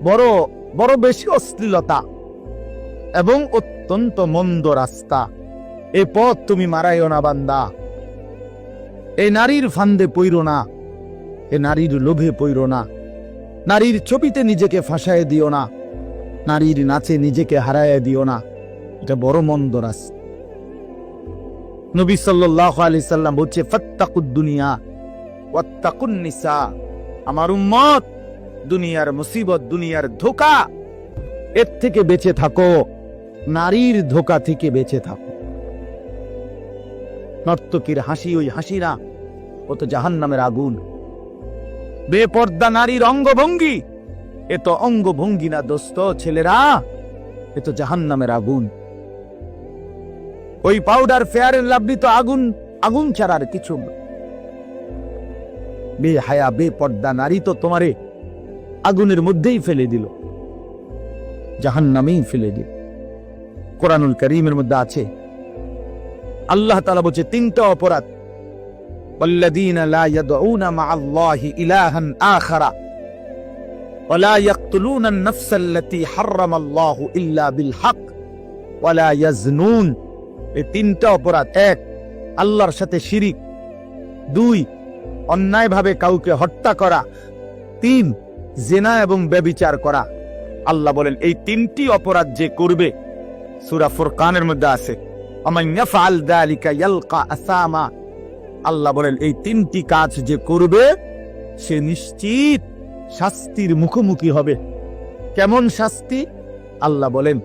বড় বড় বেশি অশ্লীলতা এবং অত্যন্ত মন্দ রাস্তা। এ পথ তুমি মারাইও না বান্দা। এই নারীর ফান্দে পইরো না, এ নারীর লোভে পইরো না, নারীর ছবিতে নিজেকে ফাঁসায় দিও না, নারীর নাচে নিজেকে হারায় দিও না। এটা বড় মন্দ রাস্তা। নবী সাল্লাল্লাহু আলাইহি সাল্লাম বলছে, ফাত্তাকুদ দুনিয়া ওয়াত্তাকুন নিসা। আমার উম্মত, দুনিয়ার মুসিবত, দুনিয়ার ধোঁকা, এর থেকে বেঁচে থাকো, নারীর ধোঁকা থেকে বেঁচে থাকো। নর্তকীর হাসি ওই হাসি না, ও তো জাহান্নামের আগুন। বেপর্দা নারীর অঙ্গভঙ্গি, এ তো অঙ্গভঙ্গি না দোস্ত ছেলেরা, এ তো জাহান্নামের আগুন। ওই পাউডার ফেয়ার এন্ড লাভলি তো আগুন, আগুন ছাড়ার কিছু না। বেহায়া বেপর্দা নারী তো তোমারে আগুনের মধ্যেই ফেলে দিল, জাহান্নামেই ফেলে দিল। কোরআনুল কারীমের মধ্যে আছে, আল্লাহ তাআলা বলছে তিনটা অপরাধ, ওয়াল্লাযীনা লা ইয়াদউনা মা'আল্লাহি ইলাহান আখারা ওয়া লা ইয়াকতুলুনা আন-নাফসাল্লাতী হারামাল্লাহু ইল্লা বিল হক ওয়া লা ইয়াজনুন। এই তিনটা অপরাধ। এক, আল্লাহর সাথে শিরিক। দুই, অন্যায়ভাবে কাউকে হত্যা করা। তিন, জিনা এবং ব্যভিচার করা। আল্লাহ বলেন এই তিনটি অপরাধ যে করবে, সূরা ফুরকানের মধ্যে আছে, আমান ইয়াফআল যালিকা ইয়ালকা আসামা। আল্লাহ বলেন এই তিনটি কাজ যে করবে সে নিশ্চিত শাস্তির মুখোমুখি হবে। কেমন শাস্তি? আল্লাহ বলেন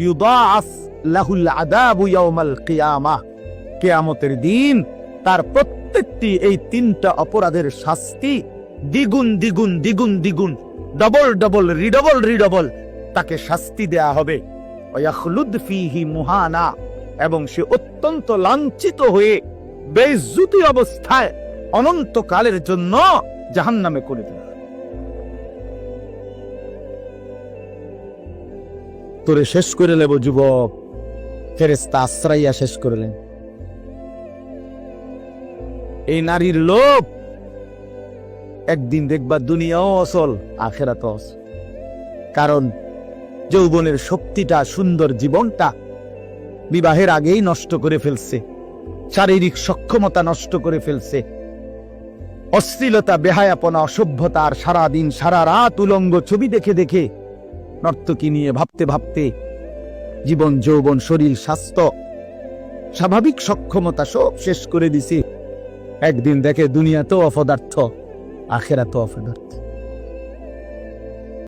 ইউদাআফ লাহুল আযাবু ইয়াউমাল কিয়ামাহ। কিয়ামতের দিন তার প্রত্যেকটি এই তিনটা অপরাধের শাস্তি দ্বিগুণ দ্বিগুণ দ্বিগুণ দ্বিগুণ, ডবল ডবল রিডবল রিডবল তাকে শাস্তি দেয়া হবে। ওয়াখলুদ ফীহি মুহানা, এবং সে অত্যন্ত লাঞ্ছিত হয়ে বেইজ্জতি অবস্থায় অনন্তকালের জন্য জাহান্নামে করে দেবে। তোরে শেষ করে নেব যুবক, ফেরেশতা আশ্রাইয়া শেষ করলেন। এই নারীর লোভ, একদিন দেখবা দুনিয়াও অসল, আখিরাতও অসল। কারণ যৌবনের শক্তিটা, সুন্দর জীবনটা বিবাহের আগেই নষ্ট করে ফেলছে, শারীরিক সক্ষমতা নষ্ট করে ফেলছে। অশ্লীলতা, বেহায়াপনা, অসভ্যতা, আর সারাদিন সারা রাত উলঙ্গ ছবি দেখে দেখে, নর্তকী নিয়ে ভাবতে ভাবতে জীবন, যৌবন, শরীর, স্বাস্থ্য, স্বাভাবিক সক্ষমতা সব শেষ করে দিছে। একদিন দেখে দুনিয়াতেও অপদার্থ, আখিরাতেও অপদার্থ।